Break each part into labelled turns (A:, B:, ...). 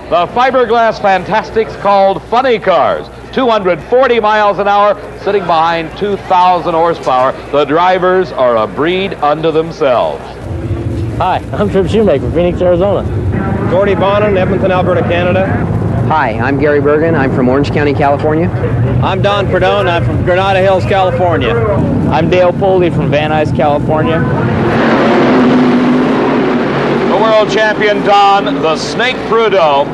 A: The fiberglass fantastics called funny cars. 240 miles an hour, sitting behind 2,000 horsepower. The drivers are a breed unto themselves.
B: Hi, I'm Trip Shoemaker, Phoenix, Arizona.
C: Gordy Bonin, Edmonton, Alberta, Canada.
D: Hi, I'm Gary Bergen. I'm from Orange County, California.
C: I'm Don Perdone. I'm from Granada Hills, California.
B: I'm Dale Poldy from Van Nuys, California.
A: The world champion Don the Snake Prudhomme,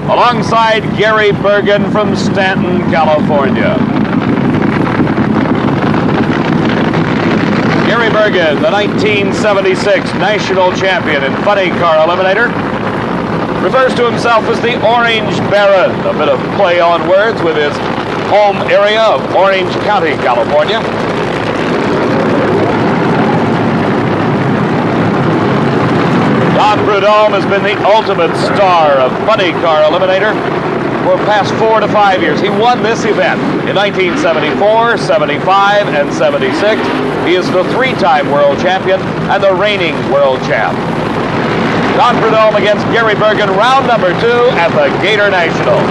A: alongside Gary Bergen from Stanton, California. Gary Bergen, the 1976 national champion in funny car eliminator, refers to himself as the Orange Baron, a bit of play on words with his home area of Orange County, California. Don Prudhomme has been the ultimate star of funny car eliminator for the past 4 to 5 years. He won this event in 1974, 75, and 76. He is the 3-time world champion and the reigning world champ. Don Prudhomme against Gary Bergen, round number 2 at the Gator Nationals.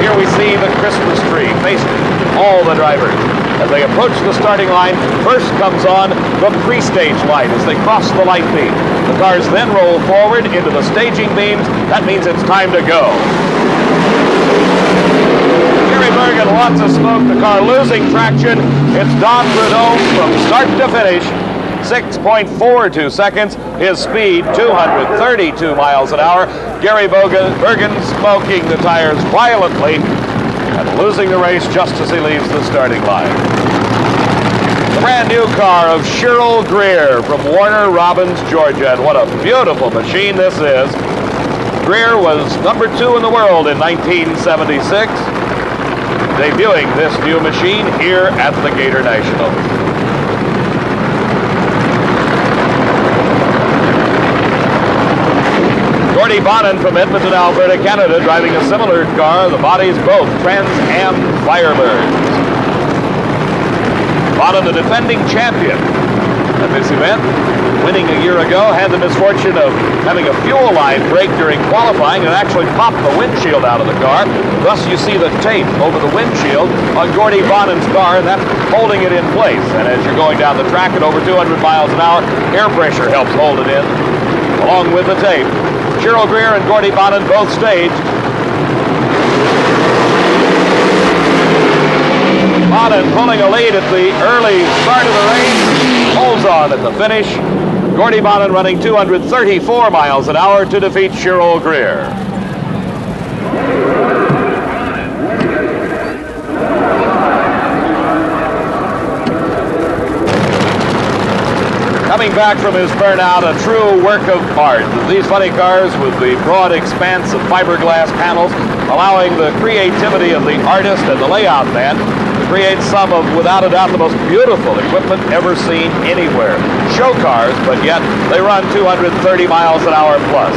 A: Here we see the Christmas tree facing all the drivers. As they approach the starting line, first comes on the pre-stage light as they cross the light beam. The cars then roll forward into the staging beams. That means it's time to go. Gary Bergen, lots of smoke. The car losing traction. It's Don Prudhomme from start to finish. 6.42 seconds. His speed, 232 miles an hour. Gary Bergen smoking the tires violently and losing the race just as he leaves the starting line. The brand new car of Cheryl Greer from Warner Robins, Georgia. And what a beautiful machine this is. Greer was number 2 in the world in 1976, debuting this new machine here at the Gator Nationals. Gordy Bonin from Edmonton, Alberta, Canada, driving a similar car. The bodies both Trans Am Firebirds. Bonin, the defending champion at this event, winning a year ago, had the misfortune of having a fuel line break during qualifying and actually popped the windshield out of the car. Thus, you see the tape over the windshield on Gordy Bonin's car, and that's holding it in place. And as you're going down the track at over 200 miles an hour, air pressure helps hold it in, along with the tape. Cheryl Greer and Gordy Bonin both staged. Bonin pulling a lead at the early start of the race, holds on at the finish. Gordy Bonin running 234 miles an hour to defeat Cheryl Greer. Coming back from his burnout, a true work of art. These funny cars with the broad expanse of fiberglass panels, allowing the creativity of the artist and the layout man to create some of, without a doubt, the most beautiful equipment ever seen anywhere. Show cars, but yet they run 230 miles an hour plus.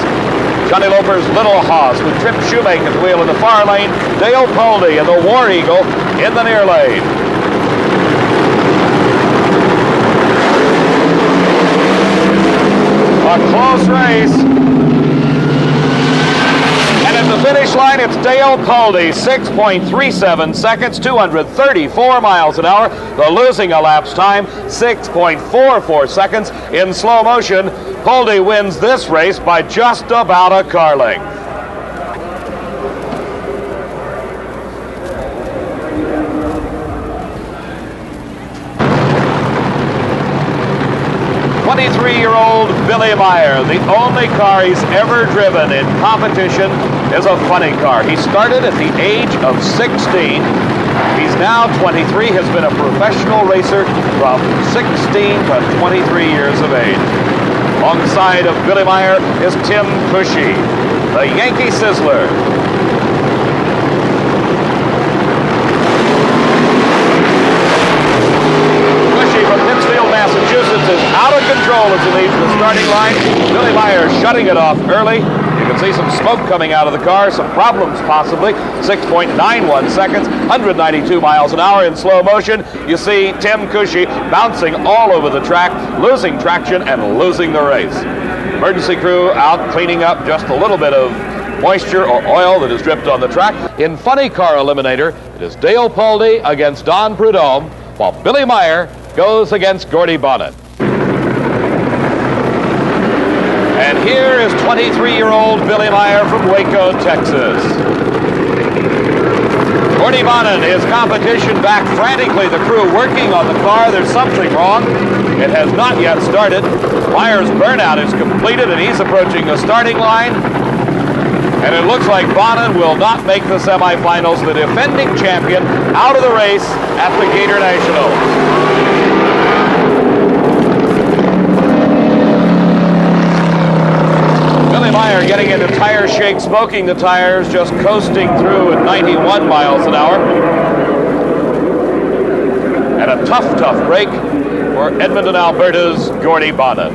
A: Johnny Loper's Little Hoss with Trip Shoemaker's wheel in the far lane, Dale Poldy and the War Eagle in the near lane. A close race. And at the finish line, it's Dale Poldy, 6.37 seconds, 234 miles an hour. The losing elapsed time, 6.44 seconds. In slow motion, Poldy wins this race by just about a car length. '23-year-old Billy Meyer, the only car he's ever driven in competition is a funny car. He started at the age of 16. He's now 23, has been a professional racer from 16 to 23 years of age. Alongside of Billy Meyer is Tim Cushy, the Yankee Sizzler. Massachusetts is out of control as he leaves the starting line. Billy Meyer shutting it off early. You can see some smoke coming out of the car, some problems possibly. 6.91 seconds, 192 miles an hour in slow motion. You see Tim Cushy bouncing all over the track, losing traction and losing the race. Emergency crew out cleaning up just a little bit of moisture or oil that is dripped on the track. In funny car eliminator, it is Dale Poldy against Don Prudhomme, while Billy Meyer goes against Gordy Bonnet. And here is 23-year-old Billy Meyer from Waco, Texas. Gordy Bonnet, his competition back frantically, the crew working on the car. There's something wrong. It has not yet started. Meyer's burnout is completed, and he's approaching the starting line. And it looks like Bonnet will not make the semifinals. The defending champion out of the race at the Gator Nationals. Billy Meyer getting into tire shake, smoking the tires, just coasting through at 91 miles an hour. And a tough break for Edmonton, Alberta's Gordy Bonnet.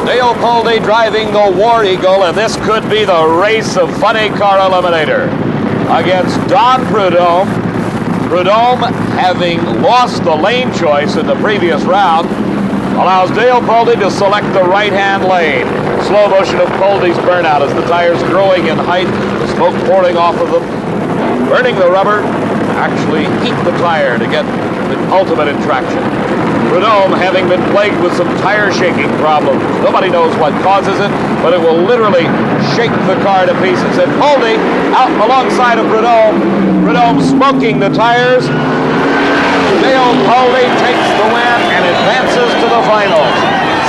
A: Dale Poldy driving the War Eagle, and this could be the race of funny car eliminator against Don Prudhomme. Prudhomme, having lost the lane choice in the previous round, allows Dale Poldy to select the right-hand lane. Slow motion of Poldy's burnout as the tires growing in height, the smoke pouring off of them, burning the rubber, actually heat the tire to get the ultimate in traction. Prudhomme, having been plagued with some tire shaking problems, nobody knows what causes it, but it will literally shake the car to pieces. And Poldy out alongside of Prudhomme. Prudhomme smoking the tires. Dale Poldy takes the win and advances to the finals.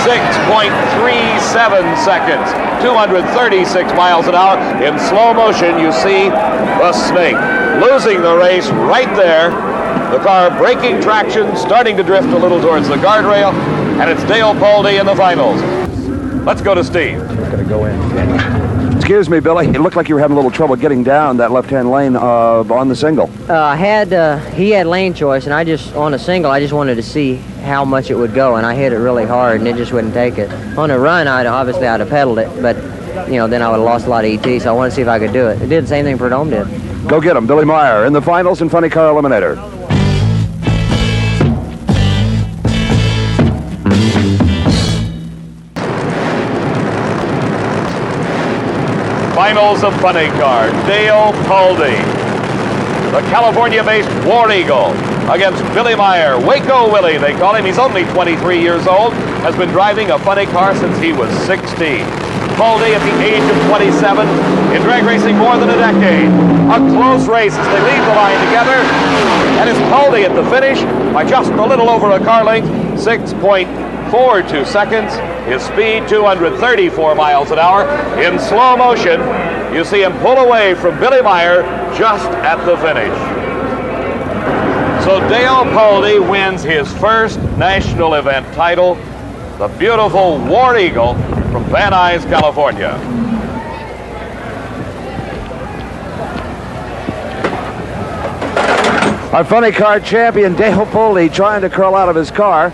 A: 6.37 seconds, 236 miles an hour. In slow motion, you see the snake losing the race right there. The car breaking traction, starting to drift a little towards the guardrail, and it's Dale Poldy in the finals. Let's go to Steve.
E: We're going to go in. Excuse me, Billy. It looked like you were having a little trouble getting down that left-hand lane on the single.
D: He had lane choice, and on a single, I just wanted to see how much it would go, and I hit it really hard, and it just wouldn't take it. On a run, I'd have pedaled it, but, then I would have lost a lot of ET, so I wanted to see if I could do it. It did the same thing Prudhomme did.
E: Go get him, Billy Meyer, in the finals in Funny Car Eliminator.
A: Finals of funny car, Dale Poldy, the California-based War Eagle, against Billy Meyer, Waco Willie they call him. He's only 23 years old, has been driving a funny car since he was 16. Poldy at the age of 27, in drag racing more than a decade. A close race as they leave the line together, and it's Poldy at the finish by just a little over a car length, 6.42 seconds. His speed, 234 miles an hour. In slow motion, you see him pull away from Billy Meyer just at the finish. So Dale Poldy wins his first national event title, the beautiful War Eagle from Van Nuys, California.
E: Our funny car champion, Dale Poldy, trying to crawl out of his car.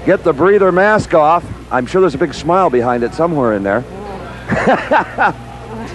E: Get the breather mask off. I'm sure there's a big smile behind it somewhere in there.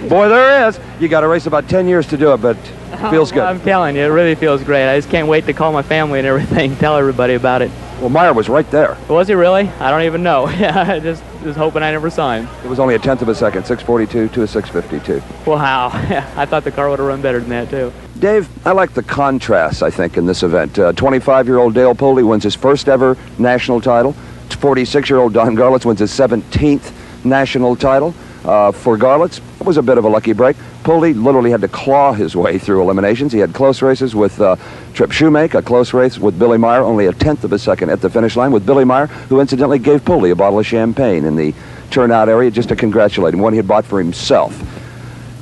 E: Boy, there is. You got to race about 10 years to do it, but it feels good.
B: I'm telling you, it really feels great. I just can't wait to call my family and everything, tell everybody about it.
E: Well, Meyer was right there.
B: Was he really? I don't even know. I just was hoping I never saw him.
E: It was only a tenth of a second, 6:42 to a 6:52.
B: Wow. I thought the car would have run better than that, too.
E: Dave, I like the contrast, I think, in this event. 25-year-old Dale Poldy wins his first ever national title. 46-year-old Don Garlits wins his 17th national title. For Garlits, it was a bit of a lucky break. Poldy literally had to claw his way through eliminations. He had close races with Trip Shoemake, a close race with Billy Meyer, only a tenth of a second at the finish line with Billy Meyer, who incidentally gave Poldy a bottle of champagne in the turnout area just to congratulate him, one he had bought for himself.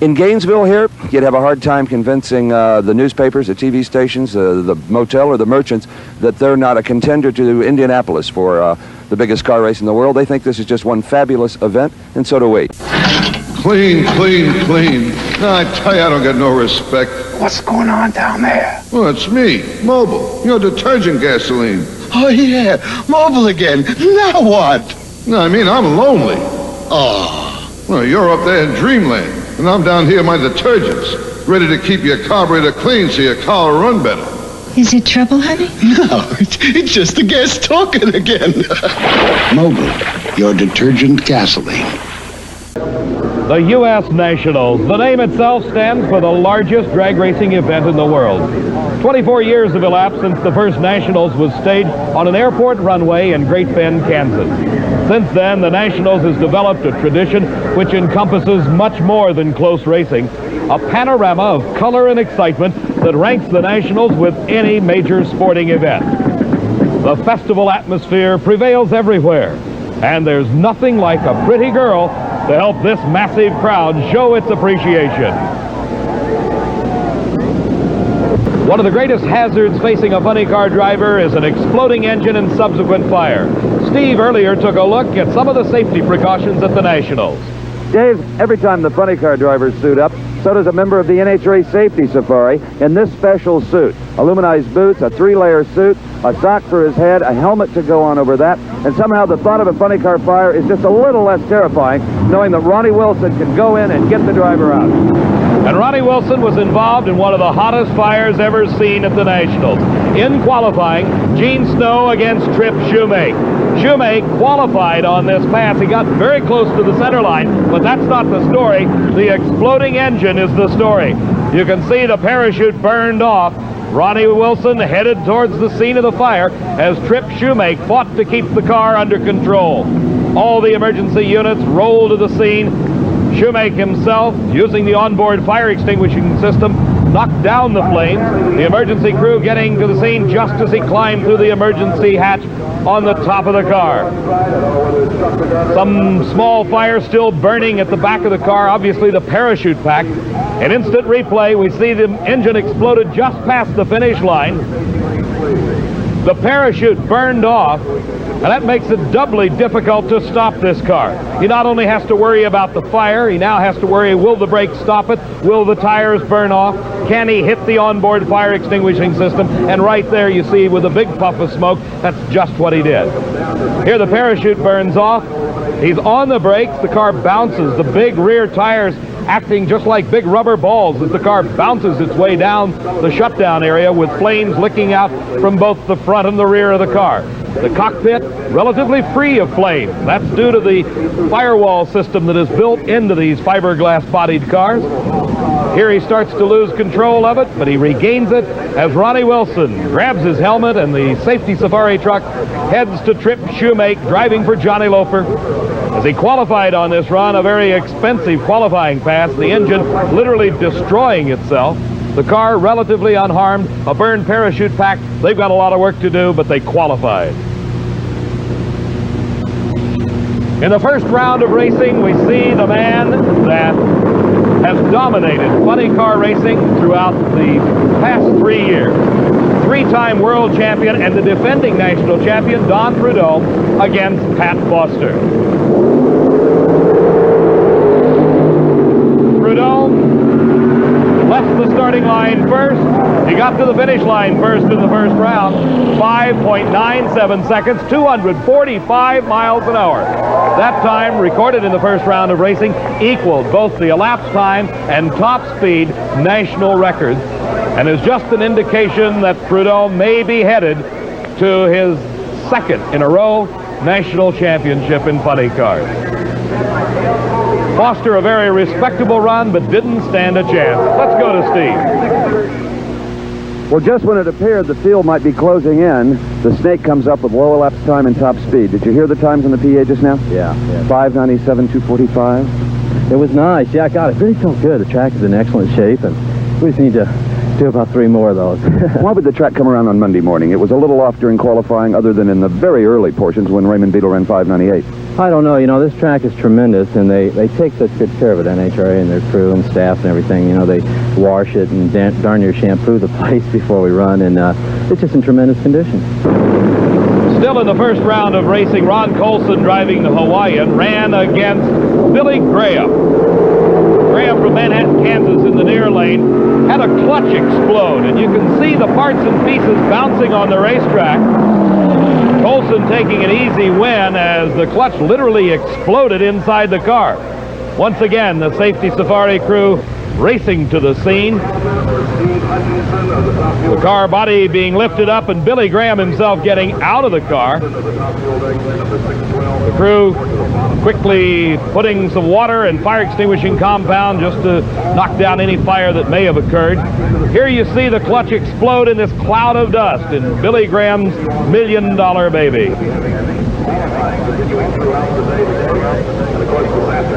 E: In Gainesville here, you'd have a hard time convincing the newspapers, the TV stations, the motel, or the merchants that they're not a contender to Indianapolis for the biggest car race in the world. They think this is just one fabulous event, and so do we.
F: Clean, clean, clean. No, I tell you, I don't get no respect.
G: What's going on down there?
F: Well, it's me, Mobile. You know, detergent gasoline.
G: Oh, yeah. Mobile again. Now what?
F: No, I mean, I'm lonely.
G: Oh.
F: Well, you're up there in dreamland, and I'm down here in my detergents, ready to keep your carburetor clean so your car will run better.
H: Is it trouble, honey?
G: No, it's just the gas talking again. Mobil, your detergent gasoline.
A: The U.S. Nationals. The name itself stands for the largest drag racing event in the world. 24 years have elapsed since the first Nationals was staged on an airport runway in Great Bend, Kansas. Since then, the Nationals has developed a tradition which encompasses much more than close racing, a panorama of color and excitement that ranks the Nationals with any major sporting event. The festival atmosphere prevails everywhere, and there's nothing like a pretty girl to help this massive crowd show its appreciation. One of the greatest hazards facing a funny car driver is an exploding engine and subsequent fire. Steve earlier took a look at some of the safety precautions at the Nationals.
E: Dave, every time the funny car drivers suit up, so does a member of the NHRA Safety Safari in this special suit. Aluminized boots, a 3-layer suit, a sock for his head, a helmet to go on over that, and somehow the thought of a funny car fire is just a little less terrifying, knowing that Ronnie Wilson can go in and get the driver out.
A: And Ronnie Wilson was involved in one of the hottest fires ever seen at the Nationals. In qualifying, Gene Snow against Trip Shoemake. Shoemake qualified on this pass. He got very close to the center line, but that's not the story. The exploding engine is the story. You can see the parachute burned off. Ronnie Wilson headed towards the scene of the fire as Trip Shoemake fought to keep the car under control. All the emergency units rolled to the scene. Shoemake himself, using the onboard fire extinguishing system, knocked down the flames. The emergency crew getting to the scene just as he climbed through the emergency hatch on the top of the car. Some small fire still burning at the back of the car, obviously the parachute pack. In instant replay, we see the engine exploded just past the finish line. The parachute burned off, and that makes it doubly difficult to stop this car. He not only has to worry about the fire, he now has to worry, will the brakes stop it? Will the tires burn off? Can he hit the onboard fire extinguishing system? And right there you see with a big puff of smoke, that's just what he did. Here the parachute burns off. He's on the brakes. The car bounces. The big rear tires acting just like big rubber balls as the car bounces its way down the shutdown area with flames licking out from both the front and the rear of the car. The cockpit, relatively free of flames. That's due to the firewall system that is built into these fiberglass-bodied cars. Here he starts to lose control of it, but he regains it as Ronnie Wilson grabs his helmet and the safety safari truck heads to Trip Shoemake, driving for Johnny Loafer. As he qualified on this run, a very expensive qualifying pass, the engine literally destroying itself. The car relatively unharmed, a burned parachute pack. They've got a lot of work to do, but they qualified. In the first round of racing, we see the man that has dominated funny car racing throughout the past 3 years. Three-time world champion and the defending national champion, Don Prudhomme, against Pat Foster. Prudhomme left the starting line first. He got to the finish line first in the first round. 5.97 seconds, 245 miles an hour. That time, recorded in the first round of racing, equaled both the elapsed time and top speed national records, and is just an indication that Prudhomme may be headed to his second in a row national championship in funny cars. Foster, a very respectable run, but didn't stand a chance. Let's go to Steve.
E: Well, just when it appeared the field might be closing in, the snake comes up with low elapsed time and top speed. Did you hear the times on the PA just now?
C: Yeah.
E: 5:97, 2:45.
C: It was nice. Yeah, God, it really felt good. The track is in excellent shape, and we just need to do about 3 more of those.
E: Why would the track come around on Monday morning? It was a little off during qualifying, other than in the very early portions when Raymond Beadle ran 5:98.
C: I don't know. You know, this track is tremendous, and they take such good care of it, NHRA and their crew and staff and everything. You know, they wash it and darn near shampoo the place before we run, and it's just in tremendous condition.
A: Still in the first round of racing, Ron Colson, driving the Hawaiian, ran against Billy Graham. Graham from Manhattan, Kansas, in the near lane, had a clutch explode, and you can see the parts and pieces bouncing on the racetrack. Colson taking an easy win as the clutch literally exploded inside the car.
H: Once again, the safety safari crew racing to the scene. The car body being lifted up and Billy Graham himself getting out of the car. The crew quickly putting some water and fire extinguishing compound just to knock down any fire that may have occurred. Here you see the clutch explode in this cloud of dust in Billy Graham's $1 Million Baby.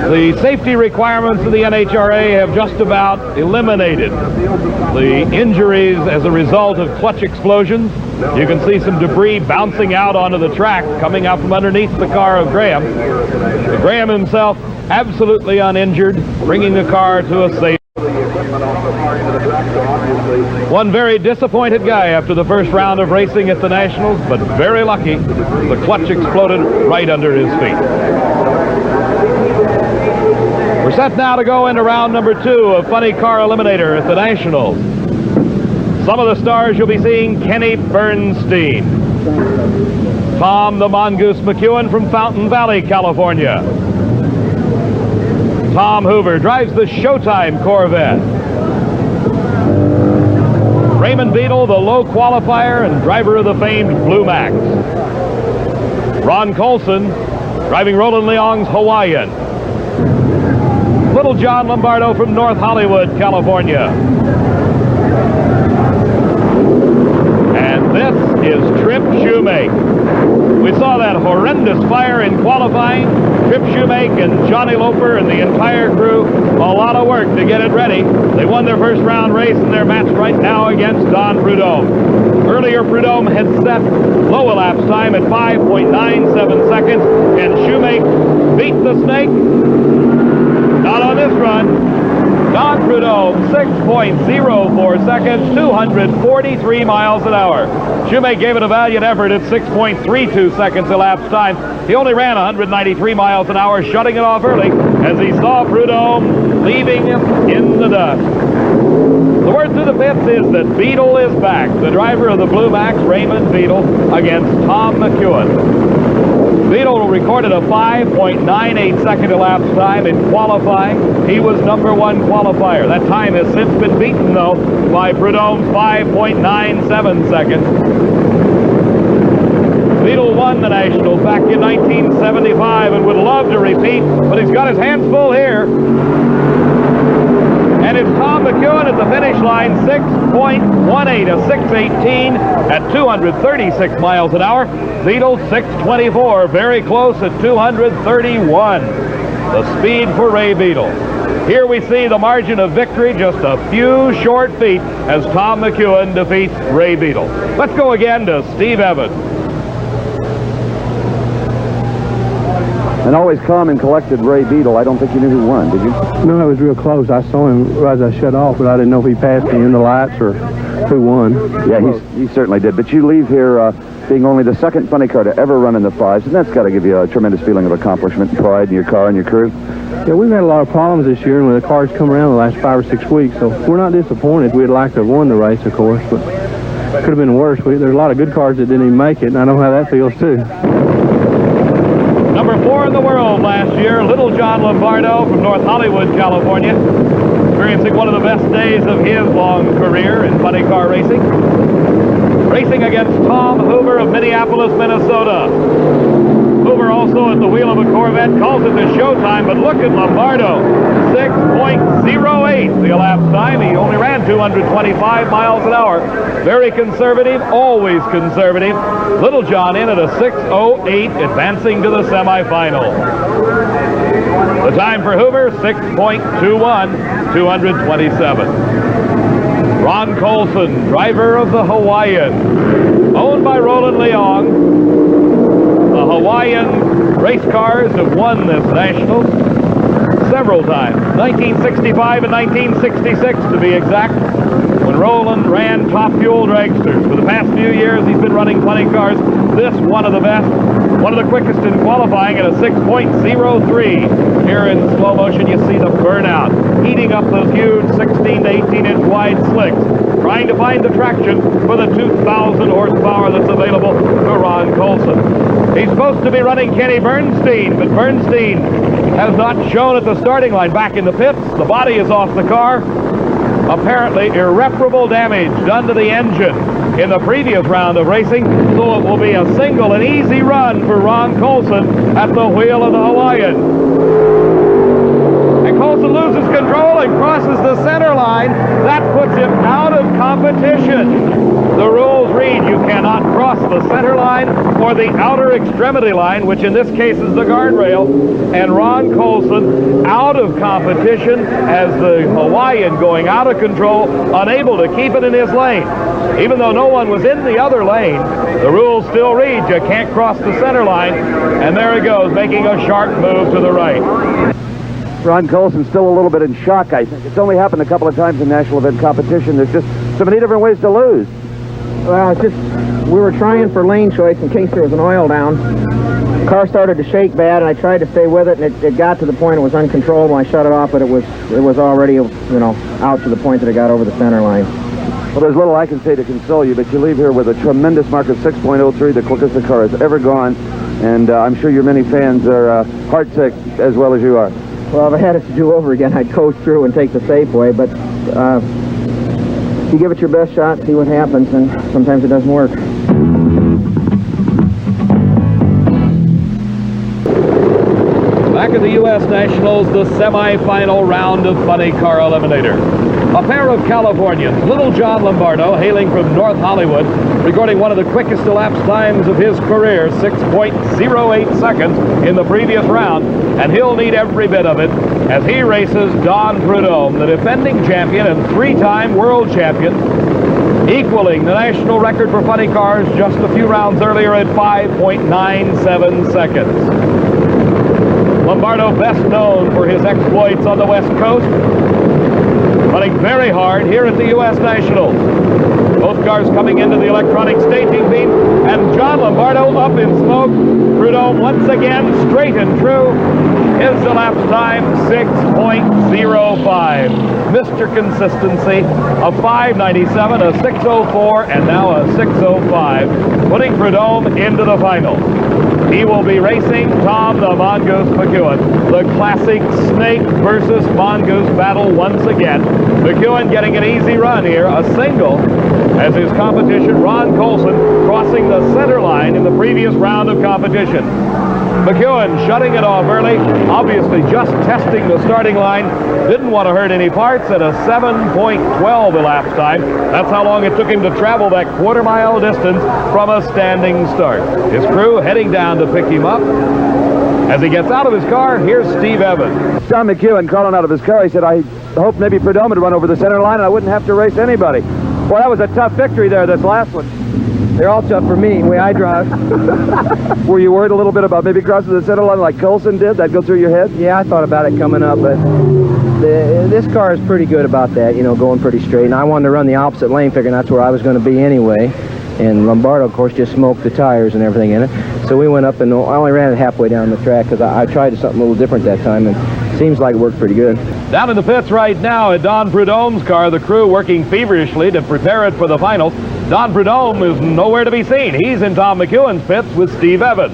H: The safety requirements of the NHRA have just about eliminated the injuries as a result of clutch explosions. You can see some debris bouncing out onto the track, coming out from underneath the car of Graham. Graham himself absolutely uninjured, bringing the car to a safe. One very disappointed guy after the first round of racing at the Nationals, but very lucky. The clutch exploded right under his feet. We're set now to go into round number 2 of Funny Car Eliminator at the Nationals. Some of the stars you'll be seeing: Kenny Bernstein, Tom the Mongoose McEwen from Fountain Valley, California. Tom Hoover drives the Showtime Corvette. Raymond Beadle, the low qualifier and driver of the famed Blue Max. Ron Colson driving Roland Leong's Hawaiian. Little John Lombardo from North Hollywood, California. And this is Trip Shoemake. We saw that horrendous fire in qualifying. Trip Shoemake and Johnny Loper and the entire crew, a lot of work to get it ready. They won their first round race and they're matched right now against Don Prudhomme. Earlier, Prudhomme had set low elapsed time at 5.97 seconds, and Shoemake beat the snake. Not on this run. Don Prudhomme, 6.04 seconds, 243 miles an hour. Shoemake gave it a valiant effort at 6.32 seconds elapsed time. He only ran 193 miles an hour, shutting it off early as he saw Prudhomme leaving him in the dust. The word through the pits is that Beadle is back. The driver of the Blue Max, Raymond Beadle, against Tom McEwen. Beadle recorded a 5.98 second elapsed time in qualifying. He was number 1 qualifier. That time has since been beaten, though, by Prudhomme's 5.97 seconds. Beadle won the Nationals back in 1975 and would love to repeat, but he's got his hands full here. And it's Tom McEwen at the finish line, 6.18, a 6.18 at 236 miles an hour. Beadle, 6.24, very close at 231. The speed for Ray Beadle. Here we see the margin of victory, just a few short feet as Tom McEwen defeats Ray Beadle. Let's go again to Steve Evans.
E: And always calm and collected Ray Beadle. I don't think you knew who won, did you?
I: No, it was real close. I saw him as I shut off, but I didn't know if he passed me in the lights or who won.
E: Yeah, he certainly did. But you leave here being only the second funny car to ever run in the 5s, and that's got to give you a tremendous feeling of accomplishment and pride in your car and your crew.
I: Yeah, we've had a lot of problems this year when the cars come around the last 5 or 6 weeks, so we're not disappointed. We'd like to have won the race, of course, but it could have been worse. There's a lot of good cars that didn't even make it, and I know how that feels, too.
H: Number 4 in the world last year, Little John Lombardo from North Hollywood, California, experiencing one of the best days of his long career in funny car racing. Racing against Tom Hoover of Minneapolis, Minnesota. Hoover also at the wheel of a Corvette, calls it the Showtime, but look at Lombardo, 6.08 the elapsed time. He only ran 225 miles an hour. Very conservative, always conservative. Little John in at a 6.08, advancing to the semifinal. The time for Hoover, 6.21, 227. Ron Colson, driver of the Hawaiian, owned by Roland Leong. The Hawaiian race cars have won this Nationals several times, 1965 and 1966 to be exact, when Roland ran top fuel dragsters. For the past few years, he's been running funny cars. This one of the best, one of the quickest in qualifying at a 6.03. Here in slow motion, you see the burnout, heating up those huge 16 to 18 inch wide slicks. trying to find the traction for the 2,000 horsepower that's available to Ron Colson. He's supposed to be running Kenny Bernstein, but Bernstein has not shown at the starting line. Back in the pits, the body is off the car. Apparently irreparable damage done to the engine in the previous round of racing, so it will be a single and easy run for Ron Colson at the wheel of the Hawaiian. And Colson loses control and crosses the center line. That puts him out of competition. The rules read you cannot cross the center line or the outer extremity line, which in this case is the guardrail. And Ron Colson out of competition as the Hawaiian going out of control, unable to keep it in his lane. Even though no one was in the other lane, the rules still read you can't cross the center line. And there he goes, making a sharp move to the right.
E: Ron Colson's still a little bit in shock, I think. It's only happened a couple of times in national event competition. There's just so many different ways to lose.
J: Well, it's just we were trying for lane choice in case there was an oil down. The car started to shake bad, and I tried to stay with it, and it got to the point it was uncontrollable. I shut it off, but it was already, you know, out to the point that it got over the center line.
E: Well, there's little I can say to console you, but you leave here with a tremendous mark of 6.03, the quickest the car has ever gone, and I'm sure your many fans are heartsick as well as you are.
J: Well, if I had it to do over again, I'd coast through and take the safe way, but you give it your best shot, see what happens, and sometimes it doesn't work.
H: Back at the U.S. Nationals, the semifinal round of Funny Car Eliminator. A pair of Californians, little John Lombardo, hailing from North Hollywood, recording one of the quickest elapsed times of his career, 6.08 seconds in the previous round, and he'll need every bit of it as he races Don Prudhomme, the defending champion and three-time world champion, equaling the national record for funny cars just a few rounds earlier at 5.97 seconds. Lombardo best known for his exploits on the West Coast, running very hard here at the U.S. Nationals. Both cars coming into the electronic staging beam, and John Lombardo up in smoke. Prudhomme once again straight and true. His elapsed time, 6.05. Mr. Consistency, a 597, a 604, and now a 605, putting Prudhomme into the final. He will be racing Tom the Mongoose McEwen. The classic snake versus mongoose battle once again. McEwen getting an easy run here, a single, as his competition, Ron Colson, crossing the center line in the previous round of competition. McEwen shutting it off early, obviously just testing the starting line, didn't want to hurt any parts at a 7.12 elapsed time. That's how long it took him to travel that quarter-mile distance from a standing start. His crew heading down to pick him up. As he gets out of his car, here's Steve Evans.
E: John McEwen crawling out of his car, he said, I hope maybe Prudhomme would run over the center line and I wouldn't have to race anybody. Well, that was a tough victory there, this last one.
J: They're all tough for me, the way I drive.
E: Were you worried a little bit about maybe crossing the center line like Colson did? That go through your head?
J: Yeah, I thought about it coming up, but this car is pretty good about that, you know, going pretty straight. And I wanted to run the opposite lane, figuring that's where I was going to be anyway. And Lombardo, of course, just smoked the tires and everything in it. So we went up, and I only ran it halfway down the track because I tried something a little different that time, and it seems like it worked pretty good.
H: Down in the pits right now at Don Prudhomme's car, the crew working feverishly to prepare it for the finals. Don Prudhomme is nowhere to be seen. He's in Tom McEwen's pits with Steve Evans.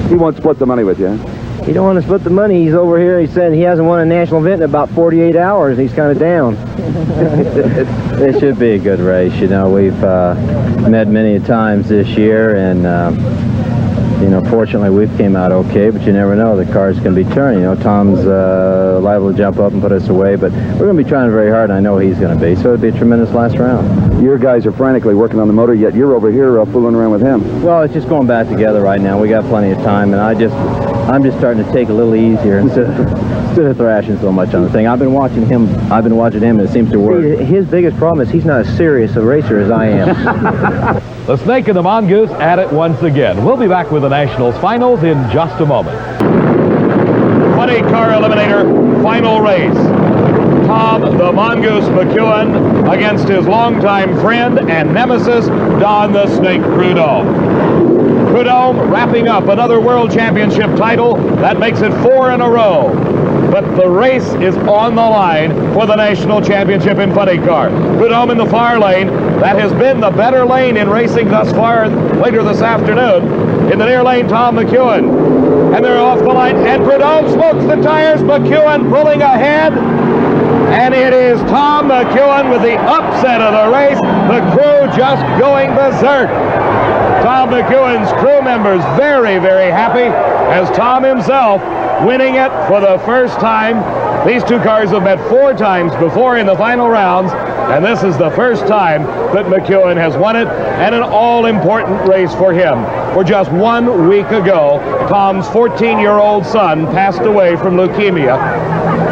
E: He won't split the money with you, huh?
J: He don't want to split the money. He's over here. He said he hasn't won a national event in about 48 hours. He's kind of down.
C: It should be a good race. You know, we've met many times this year, and you know, fortunately we've came out okay, but you never know. The cars can be turning. You know, Tom's liable to jump up and put us away, but we're going to be trying very hard, and I know he's going to be. So it'll be a tremendous last round.
E: Your guys are frantically working on the motor, yet you're over here fooling around with him.
C: Well, it's just going back together right now. We got plenty of time, and I'm just starting to take a little easier instead of thrashing so much on the thing. I've been watching him, and it seems to work.
J: See, his biggest problem is he's not as serious a racer as I am.
H: The Snake and the Mongoose at it once again. We'll be back with the Nationals finals in just a moment. Funny Car Eliminator final race. Tom the Mongoose McEwen against his longtime friend and nemesis, Don the Snake Prudhomme. Prudhomme wrapping up another World Championship title. That makes it 4 in a row. but the race is on the line for the national championship in funny car. Prudhomme in the far lane. That has been the better lane in racing thus far later this afternoon. In the near lane, Tom McEwen. And they're off the line, and Prudhomme smokes the tires. McEwen pulling ahead. And it is Tom McEwen with the upset of the race. The crew just going berserk. Tom McEwen's crew members very, very happy as Tom himself winning it for the first time. These two cars have met 4 times before in the final rounds, and this is the first time that McEwen has won it, and an all-important race for him. For just 1 week ago, Tom's 14-year-old son passed away from leukemia.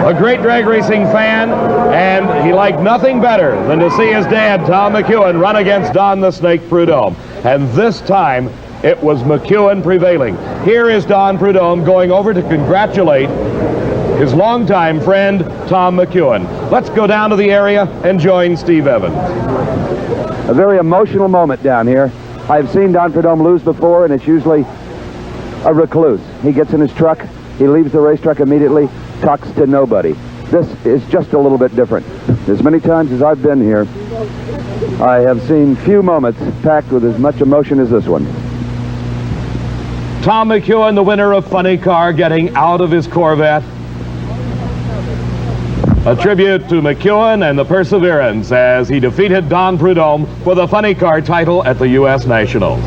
H: A great drag racing fan, and he liked nothing better than to see his dad, Tom McEwen, run against Don the Snake Prudhomme. And this time, it was McEwen prevailing. Here is Don Prudhomme going over to congratulate his longtime friend, Tom McEwen. Let's go down to the area and join Steve Evans.
E: A very emotional moment down here. I've seen Don Prudhomme lose before, and it's usually a recluse. He gets in his truck, he leaves the racetrack immediately, talks to nobody. This is just a little bit different. As many times as I've been here, I have seen few moments packed with as much emotion as this one.
H: Tom McEwen, the winner of Funny Car, getting out of his Corvette. A tribute to McEwen and the Perseverance as he defeated Don Prudhomme for the Funny Car title at the U.S. Nationals.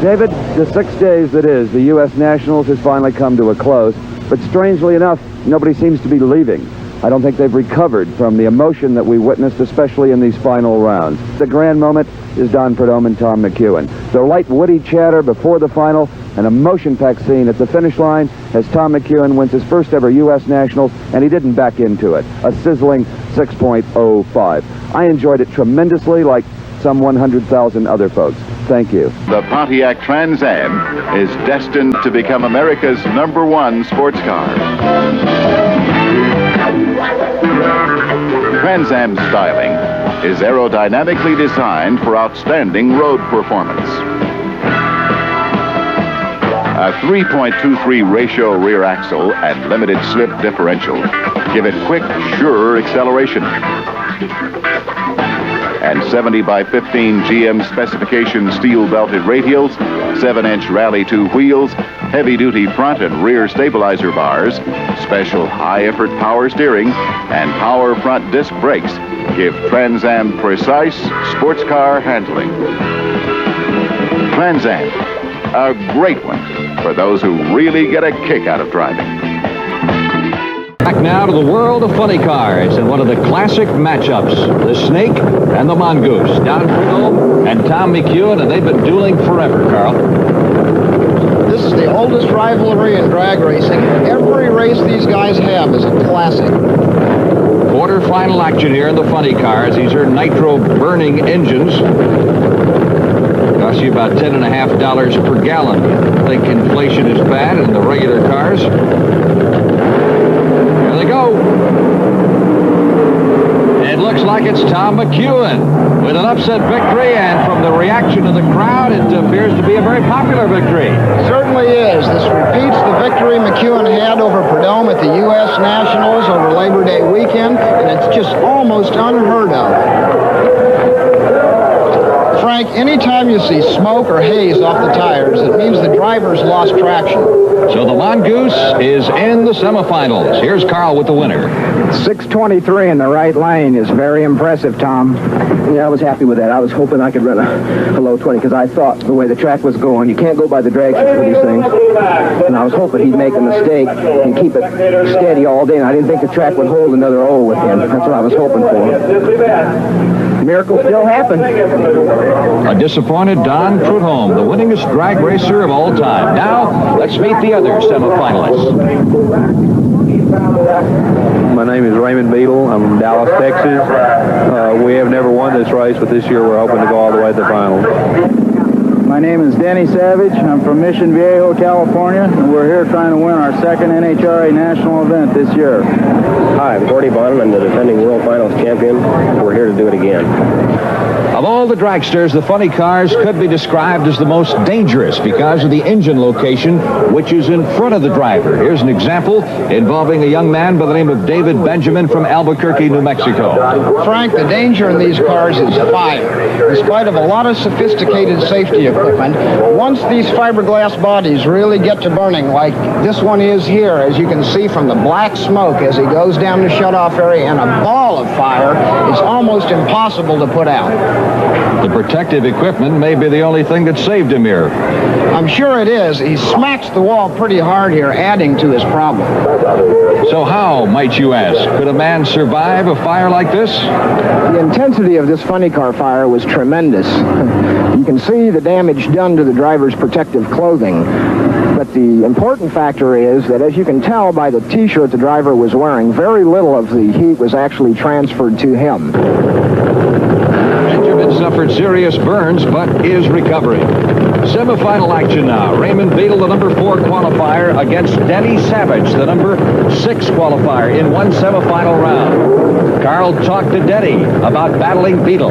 E: David, the 6 days that is, the U.S. Nationals has finally come to a close, but strangely enough, nobody seems to be leaving. I don't think they've recovered from the emotion that we witnessed, especially in these final rounds. The grand moment is Don Prudhomme and Tom McEwen. The light, woody chatter before the final, an emotion-packed scene at the finish line as Tom McEwen wins his first ever U.S. Nationals, and he didn't back into it. A sizzling 6.05. I enjoyed it tremendously, like some 100,000 other folks. Thank you.
K: The Pontiac Trans Am is destined to become America's #1 sports car. Trans Am styling is aerodynamically designed for outstanding road performance. A 3.23 ratio rear axle and limited slip differential give it quick, sure acceleration. And 70 by 15 GM specification steel-belted radials, 7-inch Rally 2 wheels, heavy-duty front and rear stabilizer bars, special high-effort power steering, and power front disc brakes give Trans Am precise sports car handling. Trans Am, a great one for those who really get a kick out of driving.
L: Back now to the world of funny cars and one of the classic matchups, the Snake and the Mongoose. Don Prudhomme and Tom McEwen, and they've been dueling forever, Carl.
M: This is the oldest rivalry in drag racing. Every race these guys have is a classic.
L: Quarterfinal action here in the funny cars. These are nitro-burning engines. Cost you about $10.50 per gallon. I think inflation is bad in the regular cars. There they go. It looks like it's Tom McEwen with an upset victory, and from the reaction of the crowd, it appears to be a very popular victory.
M: Certainly is. This repeats the victory McEwen had over Prudhomme at the U.S. Nationals over Labor Day weekend, and it's just almost unheard of. Frank, anytime you see smoke or haze off the tires, it means the driver's lost traction.
L: So the Mongoose is in the semifinals. Here's Carl with the winner.
J: 6:23 in the right lane is very impressive, Tom. Yeah, I was happy with that. I was hoping I could run a low 20 because I thought the way the track was going, you can't go by the drag strip with these things. And I was hoping he'd make a mistake and keep it steady all day. And I didn't think the track would hold another O with him. That's what I was hoping for. Miracle still happened.
L: A disappointed Don Prudhomme, the winningest drag racer of all time. Now, let's meet the other semifinalists.
I: My name is Raymond Beadle. I'm from Dallas, Texas. We have never won this race, but this year we're hoping to go all the way to the finals.
J: My
N: My name is Denny Savage. I'm from Mission Viejo, California, and we're here trying to win our second NHRA national event this year.
O: Hi, I'm Gordy Bonham. I'm the defending World Finals champion. We're here to do it again.
L: Of all the dragsters, the funny cars could be described as the most dangerous because of the engine location, which is in front of the driver. Here's an example involving a young man by the name of David Benjamin from Albuquerque, New Mexico.
M: Frank, the danger in these cars is fire. In spite of a lot of sophisticated safety equipment, once these fiberglass bodies really get to burning, like this one is here, as you can see from the black smoke as he goes down the shutoff area, and a ball of fire, it's almost impossible to put out.
L: The protective equipment may be the only thing that saved him here.
M: I'm sure it is. He smacks the wall pretty hard here, adding to his problem.
L: So how, might you ask, could a man survive a fire like this?
J: The intensity of this funny car fire was tremendous. You can see the damage done to the driver's protective clothing. But the important factor is that, as you can tell by the T-shirt the driver was wearing, very little of the heat was actually transferred to him.
L: Benjamin suffered serious burns, but is recovering. Semifinal action now. Raymond Beadle, the number 4 qualifier, against Denny Savage, the number 6 qualifier, in one semifinal round. Carl talked to Denny about battling Beadle.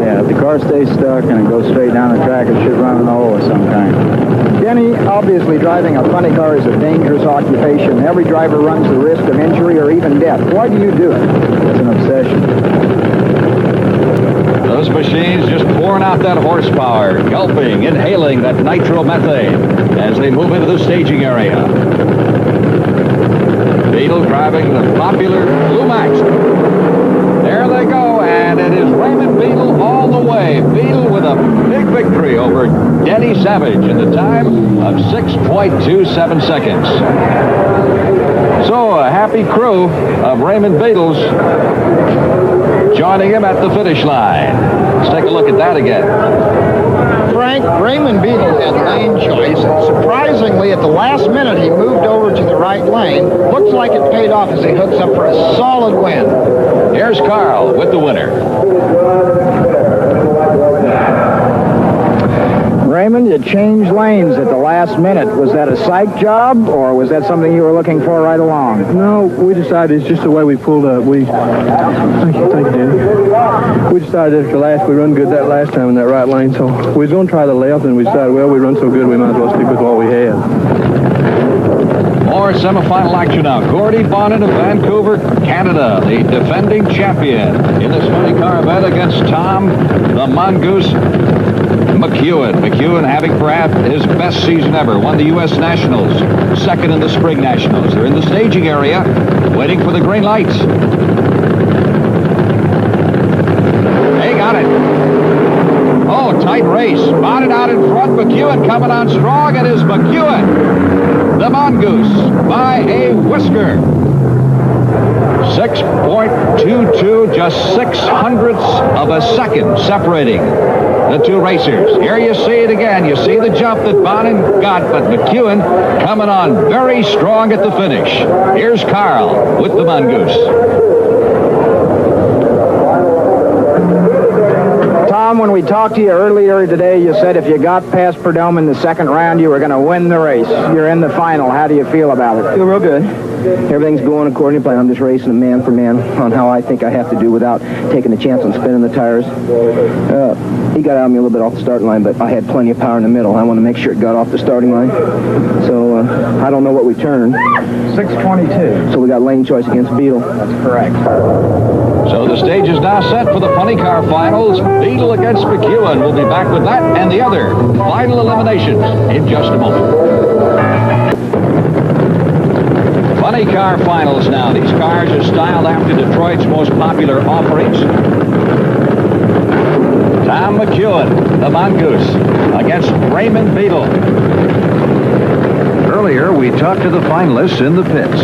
N: Yeah, if the car stays stuck and it goes straight down the track, it should run in a hole of some kind.
J: Denny, obviously driving a funny car is a dangerous occupation. Every driver runs the risk of injury or even death. Why do you do it?
N: It's an obsession.
L: Those machines just pouring out that horsepower, gulping, inhaling that nitromethane as they move into the staging area. Beadle driving the popular Blue Max. There they go, and it is Raymond Beadle all the way. Beadle with a big victory over Denny Savage in the time of 6.27 seconds. So a happy crew of Raymond Beadles joining him at the finish line. Let's take a look at that again.
M: Frank, Raymond Beadle had lane choice, and surprisingly, at the last minute, he moved over to the right lane. Looks like it paid off as he hooks up for a solid win.
L: Here's Carl with the winner.
J: Raymond, you changed lanes at the last minute. Was that a psych job, or was that something you were looking for right along?
I: No, we decided it's just the way we pulled up. Thank you, Danny. We decided after last, we run good that last time in that right lane, so we was going to try the left, and we decided, well, we run so good, we might as well stick with what we had.
L: More semifinal action now. Gordy Bonnet of Vancouver, Canada, the defending champion in this funny car event against Tom, the Mongoose, McEwen. McEwen having perhaps his best season ever. Won the U.S. Nationals, second in the Spring Nationals. They're in the staging area, waiting for the green lights. They got it. Oh, tight race. Bonnet out in front. McEwen coming on strong. It is McEwen, the Mongoose, by a whisker. 6.22, just 6/100ths of a second separating the two racers. Here you see it again. You see the jump that Bonnet got, but McEwen coming on very strong at the finish. Here's Carl with the Mongoose.
J: Tom, when we talked to you earlier today, you said if you got past Prudhomme in the second round, you were going to win the race. You're in the final. How do you feel about it?
N: Feel real good.
J: Everything's going according to plan. I'm just racing man for man on how I think I have to do without taking a chance on spinning the tires. He got out of me a little bit off the starting line, but I had plenty of power in the middle. I want to make sure it got off the starting line. So I don't know what we turned.
N: 6:22.
J: So we got lane choice against Beadle.
N: That's correct.
L: So the stage is now set for the funny car finals. Beadle against McEwen. We'll be back with that and the other final eliminations in just a moment. Funny car finals now. These cars are styled after Detroit's most popular offerings. Tom McEwen, the Mongoose, against Raymond Beadle. Earlier, we talked to the finalists in the pits.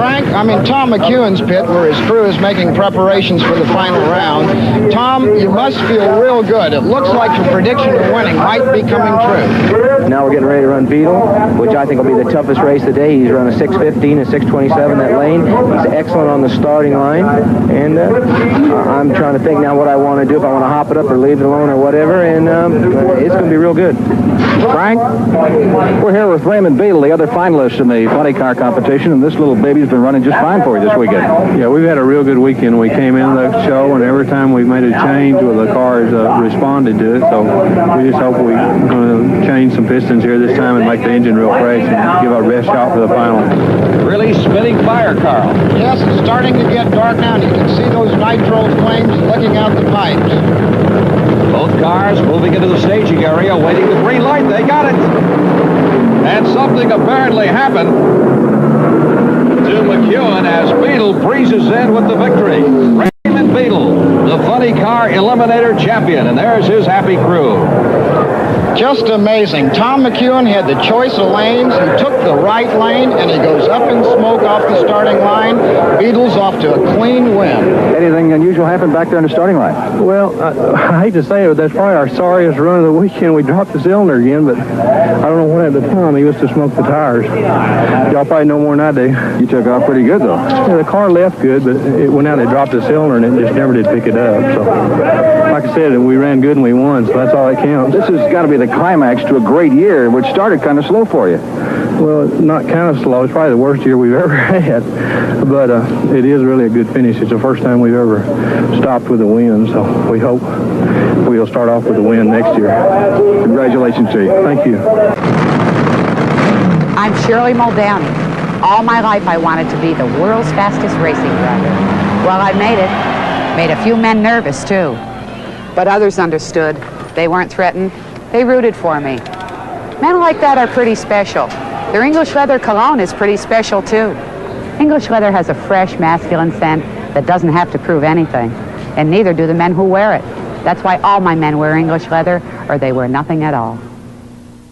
M: Tom McEwen's pit, where his crew is making preparations for the final round. Tom, you must feel real good. It looks like your prediction of winning might be coming true.
J: Now we're getting ready to run Beetle, which I think will be the toughest race of the day. He's run a 6:15 and 6:27 that lane. He's excellent on the starting line, and I'm trying to think now what I want to do, if I want to hop it up or leave it alone or whatever, and it's going to be real good.
L: Frank, we're here with Raymond Beadle, the other finalist in the funny car competition, and this little baby's been running just fine for you this weekend.
I: Yeah, we've had a real good weekend. We came in the show, and every time we've made a change, the cars responded to it. So we just hope we're going to change some pistons here this time and make the engine real fresh and give our best shot for the final.
L: Really spinning fire, Carl.
M: Yes, it's starting to get dark now, and you can see those nitro flames licking out the pipes.
L: Both cars moving into the staging area, waiting the green light. They got it. And something apparently happened to McEwen as Beadle breezes in with the victory. Raymond Beadle, the funny car eliminator champion, and there's his happy crew.
M: Just amazing. Tom McEwen had the choice of lanes. He took the right lane, and he goes up in smoke off the starting line. Beadle's off to a clean win.
L: Anything unusual happened back there in the starting line?
I: Well, I hate to say it, but that's probably our sorriest run of the weekend. We dropped the cylinder again, but I don't know what happened to Tom. He must have smoked the tires. Y'all probably know more than I do.
L: You took off pretty good, though.
I: Yeah, the car left good, but it went out. They dropped the cylinder, and it just never did pick it up. So, like I said, we ran good and we won, so that's all that counts.
L: This has got to be the climax to a great year, which started kind of slow for you.
I: Well, not kind of slow. It's probably the worst year we've ever had, but it is really a good finish. It's the first time we've ever stopped with a win, so we hope we'll start off with a win next year.
L: Congratulations to you.
I: Thank you.
P: I'm Shirley Muldowney. All my life I wanted to be the world's fastest racing driver. Well, I made it. Made a few men nervous, too. But others understood. They weren't threatened. They rooted for me. Men like that are pretty special. Their English leather cologne is pretty special, too. English leather has a fresh, masculine scent that doesn't have to prove anything. And neither do the men who wear it. That's why all my men wear English leather, or they wear nothing at all.